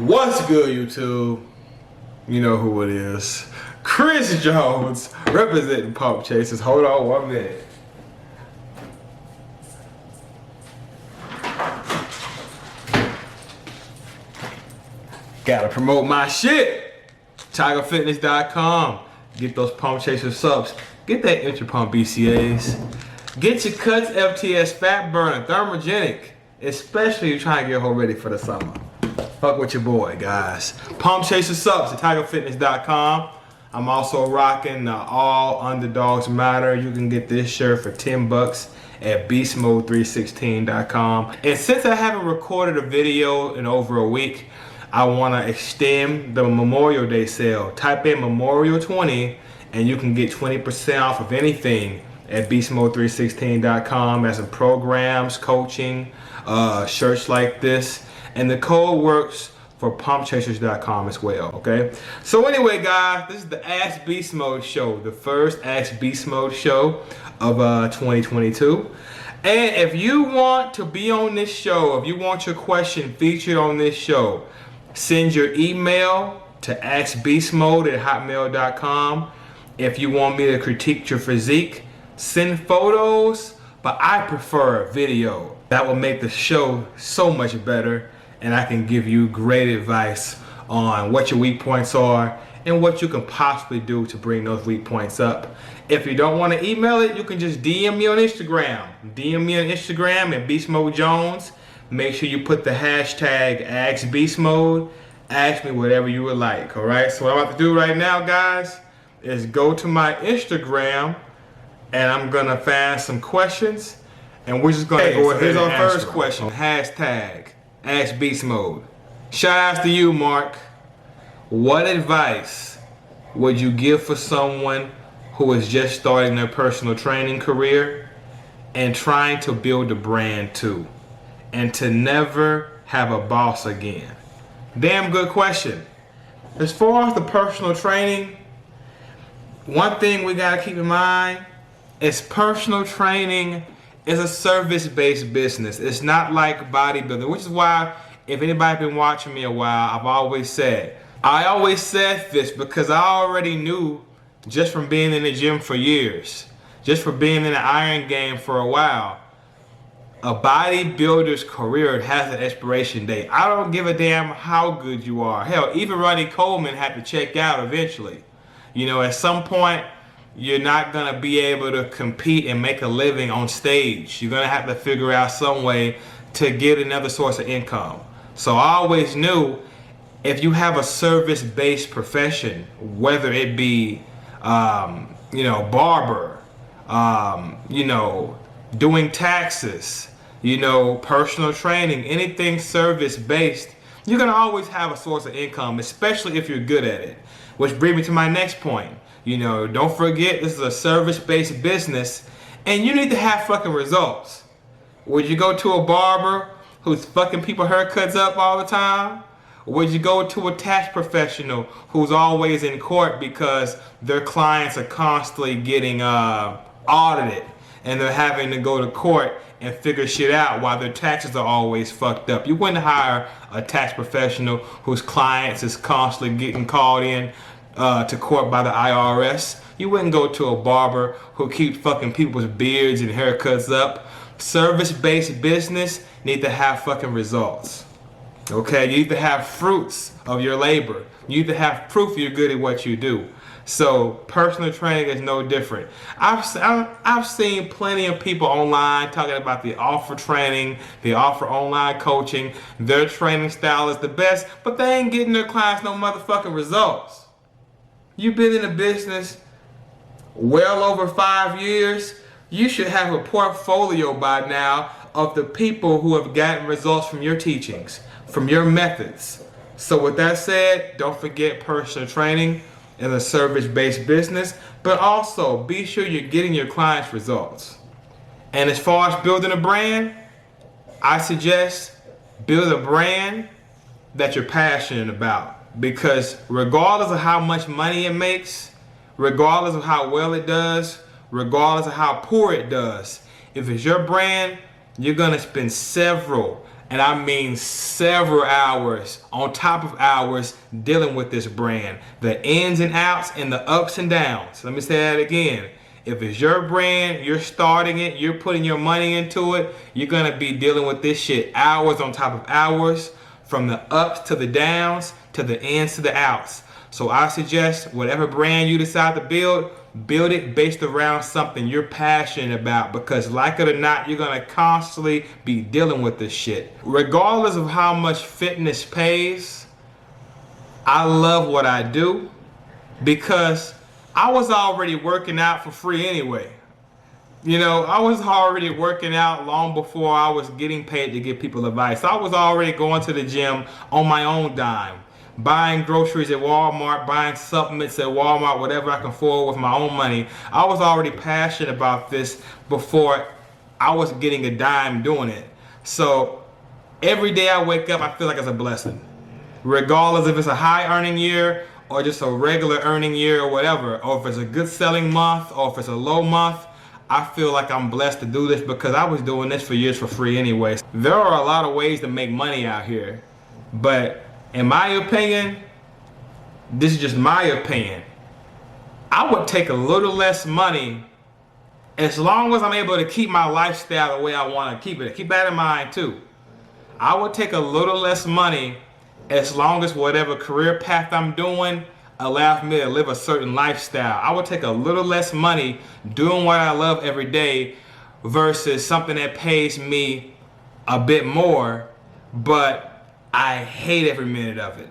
What's good, YouTube? You know who it is. Chris Jones representing Pump Chasers. Hold on 1 minute. Gotta promote my shit. TigerFitness.com. Get those Pump Chaser Supps. Get that Intra Pump BCAs. Get your cuts, FTS, fat burner, thermogenic. Especially if you're trying to get a whole ready for the summer. Fuck with your boy, guys. Pump Chaser Supps at TigerFitness.com. I'm also rocking the All Underdogs Matter. You can get this shirt for 10 bucks at Beastmode316.com. And since I haven't recorded a video in over a week, I want to extend the Memorial Day sale. Type in Memorial 20 and you can get 20% off of anything at Beastmode316.com. as in programs, coaching, shirts like this. And the code works for pumpchasers.com as well, okay? So anyway, guys, this is the Ask Beast Mode show, the first Ask Beast Mode show of 2022. And if you want to be on this show, if you want your question featured on this show, send your email to askbeastmode@hotmail.com. If you want me to critique your physique, send photos, but I prefer video. That will make the show so much better, and I can give you great advice on what your weak points are and what you can possibly do to bring those weak points up. If you don't want to email it, you can just DM me on Instagram. DM me on Instagram at BeastModeJones. Make sure you put the hashtag AskBeastMode. Ask me whatever you would like, alright? So what I'm about to do right now, guys, is go to my Instagram and I'm going to find some questions and we're just going to go ahead. Here's our first question. Hashtag Ask Beast Mode. Shout outs to you, Mark. What advice would you give for someone who is just starting their personal training career and trying to build a brand too, and to never have a boss again? Damn good question. As far as the personal training, one thing we gotta keep in mind is personal training is a service-based business. It's not like bodybuilding, which is why, if anybody's been watching me a while, I always said this because I already knew, just from being in the gym for years, just from being in the iron game for a while, a bodybuilder's career has an expiration date. I don't give a damn how good you are. Hell, even Ronnie Coleman had to check out eventually. You know, at some point, you're not going to be able to compete and make a living on stage. You're going to have to figure out some way to get another source of income. So I always knew, if you have a service-based profession, whether it be, barber, doing taxes, personal training, anything service-based, you're going to always have a source of income, especially if you're good at it. Which brings me to my next point. Don't forget, this is a service-based business, and you need to have fucking results. Would you go to a barber who's fucking people haircuts up all the time? Or would you go to a tax professional who's always in court because their clients are constantly getting audited and they're having to go to court and figure shit out while their taxes are always fucked up? You wouldn't hire a tax professional whose clients is constantly getting called in to court by the IRS. You wouldn't go to a barber who keeps fucking people's beards and haircuts up. Service-based business need to have fucking results. Okay, you need to have fruits of your labor. You need to have proof you're good at what you do. So personal training is no different. I've seen plenty of people online talking about the offer training, they offer online coaching, their training style is the best, but they ain't getting their clients no motherfucking results. You've been in the business well over 5 years. You should have a portfolio by now of the people who have gotten results from your teachings, from your methods. So with that said, don't forget, personal training is a service-based business, but also be sure you're getting your clients results. And as far as building a brand, I suggest build a brand that you're passionate about. Because regardless of how much money it makes, regardless of how well it does, regardless of how poor it does, if it's your brand, you're going to spend several And I mean several hours on top of hours dealing with this brand. The ins and outs and the ups and downs. Let me say that again. If it's your brand, you're starting it, you're putting your money into it, you're gonna be dealing with this shit hours on top of hours, from the ups to the downs, to the ins to the outs. So I suggest whatever brand you decide to build it based around something you're passionate about, because like it or not, you're gonna constantly be dealing with this shit. Regardless of how much fitness pays, I love what I do because I was already working out for free anyway. You know, I was already working out long before I was getting paid to give people advice. I was already going to the gym on my own dime, buying groceries at Walmart, buying supplements at Walmart, whatever I can afford with my own money. I was already passionate about this before I was getting a dime doing it. So every day I wake up, I feel like it's a blessing. Regardless if it's a high earning year or just a regular earning year or whatever, or if it's a good selling month or if it's a low month, I feel like I'm blessed to do this because I was doing this for years for free anyways. There are a lot of ways to make money out here, but in my opinion, this is just my opinion, I would take a little less money as long as I'm able to keep my lifestyle the way I want to keep it. Keep that in mind too. I would take a little less money as long as whatever career path I'm doing allows me to live a certain lifestyle. I would take a little less money doing what I love every day versus something that pays me a bit more, but I hate every minute of it.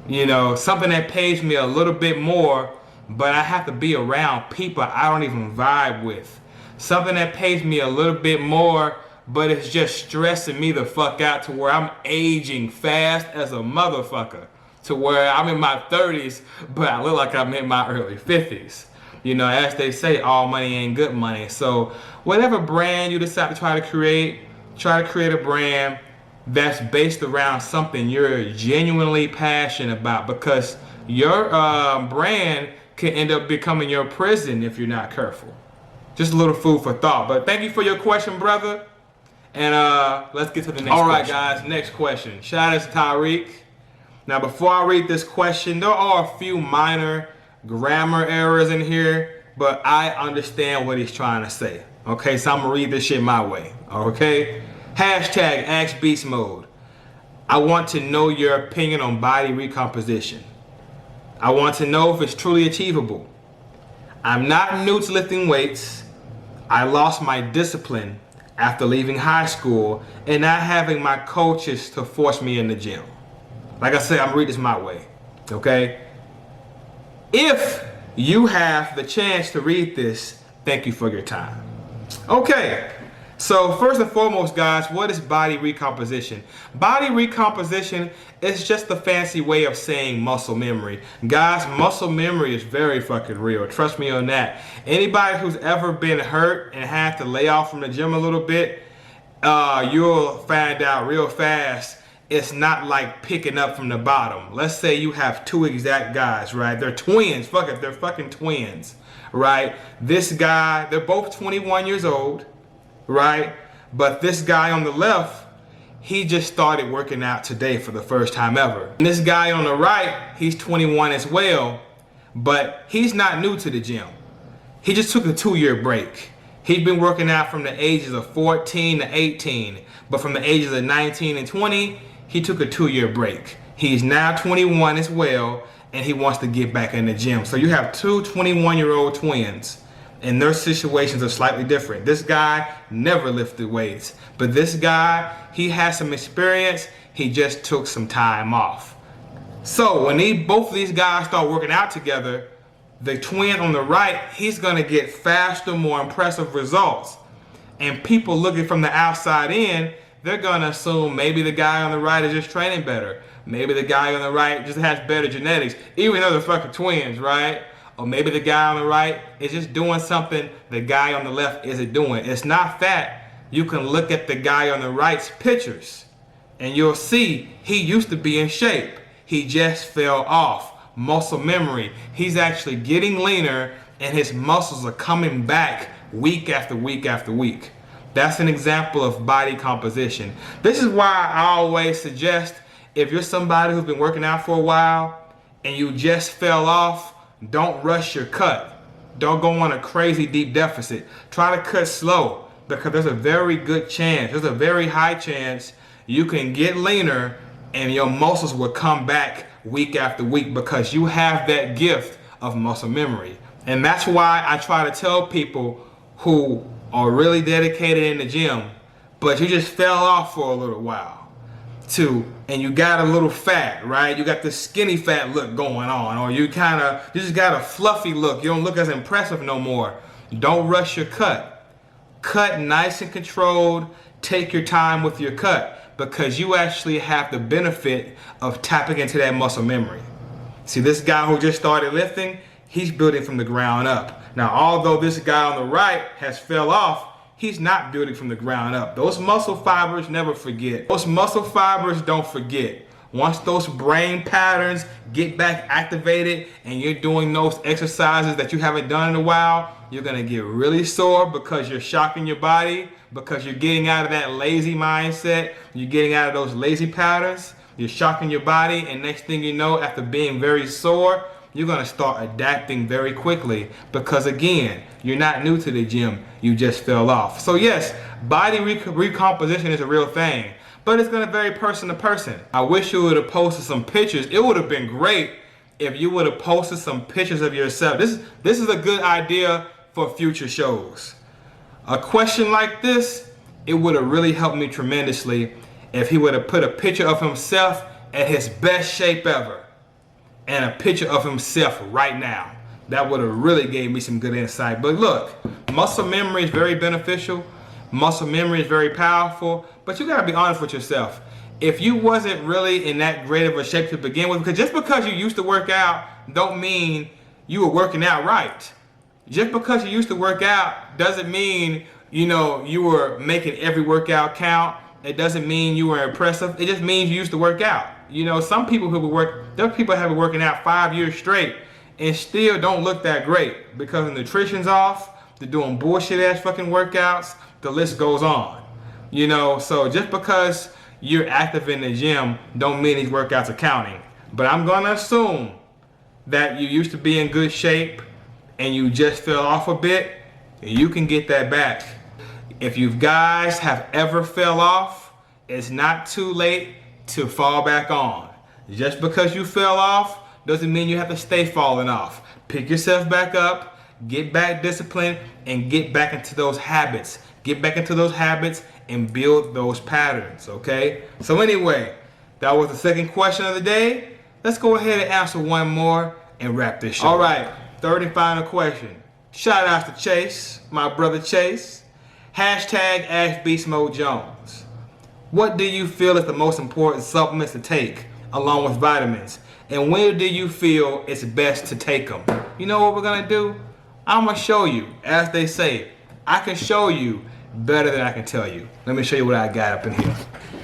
You know, something that pays me a little bit more, but I have to be around people I don't even vibe with. Something that pays me a little bit more, but it's just stressing me the fuck out to where I'm aging fast as a motherfucker. To where I'm in my 30s, but I look like I'm in my early 50s. You know, as they say, all money ain't good money. So whatever brand you decide to try to create a brand that's based around something you're genuinely passionate about, because your brand can end up becoming your prison if you're not careful. Just a little food for thought. But thank you for your question, brother. And let's get to the next question. All right, guys, next question. Shout out to Tyreek. Now, before I read this question, there are a few minor grammar errors in here, but I understand what he's trying to say. Okay, so I'm gonna read this shit my way. Okay? Hashtag Ask Beastmode. I want to know your opinion on body recomposition. I want to know if it's truly achievable. I'm not new to lifting weights. I lost my discipline after leaving high school and not having my coaches to force me in the gym. Like I said, I'm gonna read this my way, okay? If you have the chance to read this, thank you for your time. Okay, so first and foremost, guys, what is body recomposition? Body recomposition is just a fancy way of saying muscle memory. Guys, muscle memory is very fucking real. Trust me on that. Anybody who's ever been hurt and had to lay off from the gym a little bit, you'll find out real fast it's not like picking up from the bottom. Let's say you have two exact guys, right? They're twins. Fuck it, they're fucking twins, right? This guy, they're both 21 years old, right? But this guy on the left, he just started working out today for the first time ever. And this guy on the right, he's 21 as well, but he's not new to the gym. He just took a 2-year break. He'd been working out from the ages of 14 to 18, but from the ages of 19 and 20, he took a 2-year break. He's now 21 as well, and he wants to get back in the gym. So you have two 21-year-old twins, and their situations are slightly different. This guy never lifted weights, but this guy, he has some experience. He just took some time off. So when both of these guys start working out together, the twin on the right, he's gonna get faster, more impressive results. And people looking from the outside in, they're gonna assume maybe the guy on the right is just training better. Maybe the guy on the right just has better genetics, even though they're fucking twins, right? Or maybe the guy on the right is just doing something the guy on the left isn't doing. It's not that. You can look at the guy on the right's pictures and you'll see he used to be in shape. He just fell off. Muscle memory. He's actually getting leaner and his muscles are coming back week after week after week. That's an example of body composition. This is why I always suggest, if you're somebody who's been working out for a while and you just fell off, don't rush your cut. Don't go on a crazy deep deficit. Try to cut slow, because there's a very good chance, there's a very high chance you can get leaner and your muscles will come back week after week, because you have that gift of muscle memory. And that's why I try to tell people who are really dedicated in the gym, but you just fell off for a little while, and you got a little fat, right? You got this skinny fat look going on, or you just got a fluffy look. You don't look as impressive no more. Don't rush your cut. Cut nice and controlled. Take your time with your cut, because you actually have the benefit of tapping into that muscle memory. See, this guy who just started lifting, he's building from the ground up. Now, although this guy on the right has fell off, he's not building from the ground up. Those muscle fibers never forget. Those muscle fibers don't forget. Once those brain patterns get back activated and you're doing those exercises that you haven't done in a while, you're gonna get really sore, because you're shocking your body, because you're getting out of that lazy mindset, you're getting out of those lazy patterns, you're shocking your body, and next thing you know, after being very sore, you're gonna start adapting very quickly, because again, you're not new to the gym, you just fell off. So yes, body recomposition is a real thing, but it's gonna vary person to person. I wish you would have posted some pictures. It would have been great if you would have posted some pictures of yourself. This is a good idea for future shows. A question like this, it would have really helped me tremendously if he would have put a picture of himself at his best shape ever and a picture of himself right now. That would have really gave me some good insight. But look, muscle memory is very beneficial. Muscle memory is very powerful, but you gotta be honest with yourself. If you wasn't really in that great of a shape to begin with, because just because you used to work out don't mean you were working out right. Just because you used to work out doesn't mean, you were making every workout count. It doesn't mean you were impressive. It just means you used to work out. Some people there are people have been working out 5 years straight and still don't look that great, because the nutrition's off, they're doing bullshit ass fucking workouts, the list goes on. So just because you're active in the gym don't mean these workouts are counting. But I'm gonna assume that you used to be in good shape and you just fell off a bit, you can get that back. If you guys have ever fell off, it's not too late to fall back on. Just because you fell off doesn't mean you have to stay falling off. Pick yourself back up, get back disciplined, and get back into those habits. Get back into those habits and build those patterns, okay? So anyway, that was the second question of the day. Let's go ahead and answer one more and wrap this show. All right, third and final question. Shout out to Chase, my brother Chase. Hashtag Ask Beastmode Jones. What do you feel is the most important supplements to take along with vitamins? And when do you feel it's best to take them? You know what we're gonna do? I'm gonna show you. As they say, I can show you better than I can tell you. Let me show you what I got up in here.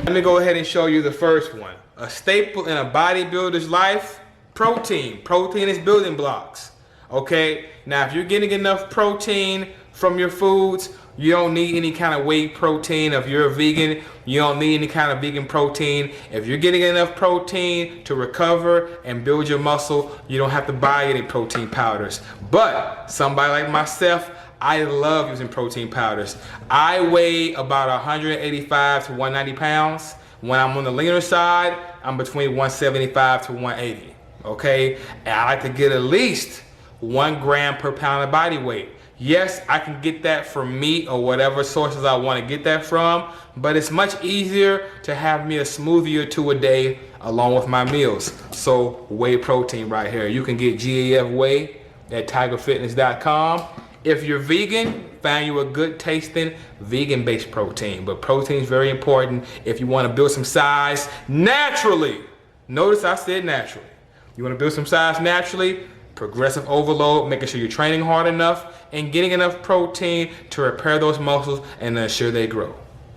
Let me go ahead and show you the first one. A staple in a bodybuilder's life, protein. Protein is building blocks. Okay, now if you're getting enough protein from your foods, you don't need any kind of whey protein. If you're a vegan, you don't need any kind of vegan protein. If you're getting enough protein to recover and build your muscle, you don't have to buy any protein powders. But somebody like myself, I love using protein powders. I weigh about 185 to 190 pounds. When I'm on the leaner side, I'm between 175 to 180. Okay, and I like to get at least 1 gram per pound of body weight. Yes, I can get that from meat or whatever sources I want to get that from, but it's much easier to have me a smoothie or 2 a day along with my meals. So whey protein right here. You can get GAF whey at tigerfitness.com. If you're vegan, find you a good tasting vegan-based protein. But protein is very important if you want to build some size naturally. Notice I said naturally. You want to build some size naturally? Progressive overload, making sure you're training hard enough and getting enough protein to repair those muscles and ensure they grow.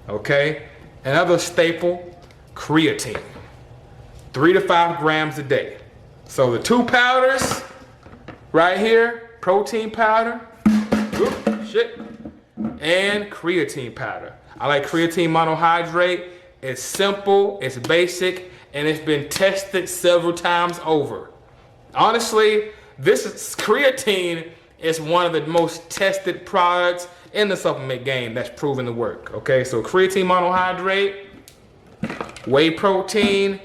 Okay? Another staple, creatine. 3 to 5 grams a day. So the 2 powders right here, protein powder. Oops, shit. and creatine powder. I like creatine monohydrate. It's simple, it's basic, and it's been tested several times over. Honestly, creatine is one of the most tested products in the supplement game that's proven to work. Okay, so creatine monohydrate, whey protein,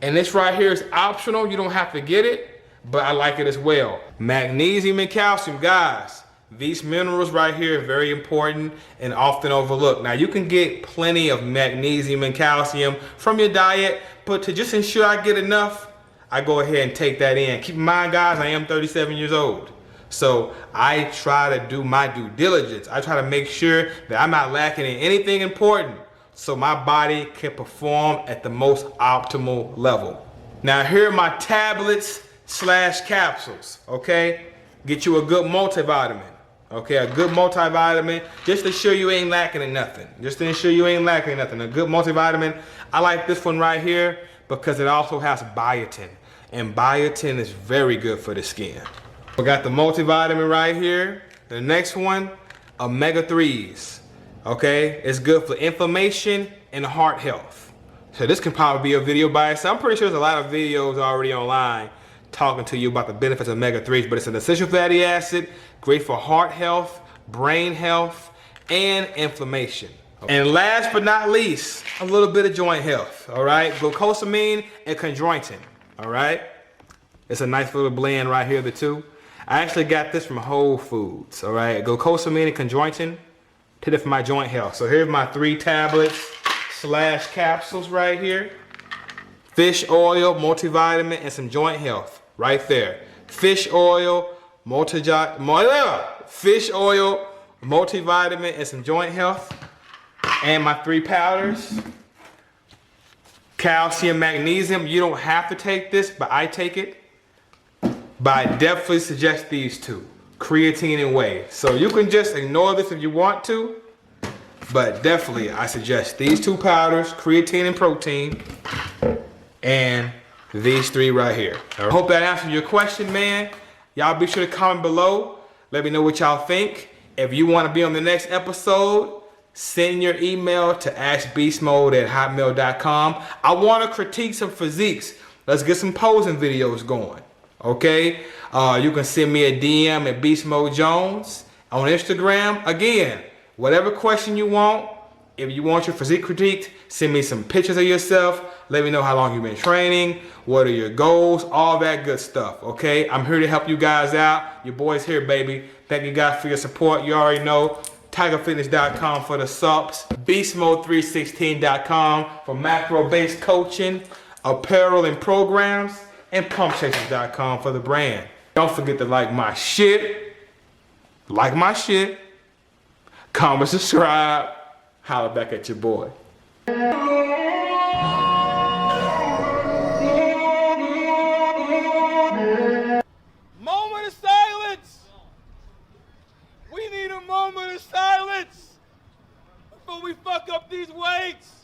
and this right here is optional. You don't have to get it, but I like it as well. Magnesium and calcium, guys. These minerals right here are very important and often overlooked. Now, you can get plenty of magnesium and calcium from your diet, but to just ensure I get enough, I go ahead and take that in. Keep in mind, guys, I am 37 years old. So I try to do my due diligence. I try to make sure that I'm not lacking in anything important so my body can perform at the most optimal level. Now, here are my tablets / capsules, okay? Get you a good multivitamin, okay? A good multivitamin just to ensure you ain't lacking in nothing. Just to ensure you ain't lacking in nothing. A good multivitamin. I like this one right here because it also has biotin. And biotin is very good for the skin. We got the multivitamin right here. The next one, omega-3s. Okay, it's good for inflammation and heart health. So this can probably be a video by itself. I'm pretty sure there's a lot of videos already online talking to you about the benefits of omega-3s, but it's an essential fatty acid, great for heart health, brain health, and inflammation. And last but not least, a little bit of joint health, all right? Glucosamine and chondroitin, all right? It's a nice little blend right here, the two. I actually got this from Whole Foods, all right? Glucosamine and chondroitin, did it for my joint health. So here's my 3 tablets / capsules right here. Fish oil, multivitamin, and some joint health right there. Fish oil, multivitamin, and some joint health. And my 3 powders. Calcium, magnesium. You don't have to take this, but I take it. But I definitely suggest these 2, creatine and whey. So you can just ignore this if you want to, but definitely I suggest these 2 powders, creatine and protein, and these 3 right here. I hope that answered your question, man. Y'all be sure to comment below. Let me know what y'all think. If you want to be on the next episode, send your email to askbeastmode@hotmail.com. I want to critique some physiques. Let's get some posing videos going. Okay, you can send me a DM at Beastmode Jones on Instagram. Again, whatever question you want, if you want your physique critiqued, send me some pictures of yourself. Let me know how long you've been training, what are your goals, all that good stuff, okay? I'm here to help you guys out. Your boy's here, baby. Thank you guys for your support. You already know. TigerFitness.com for the Supps. Beastmode316.com for macro-based coaching, apparel and programs. And pumpchasers.com for the brand. Don't forget to like my shit. Comment, subscribe. Holler back at your boy. Moment of silence. We need a moment of silence before we fuck up these weights.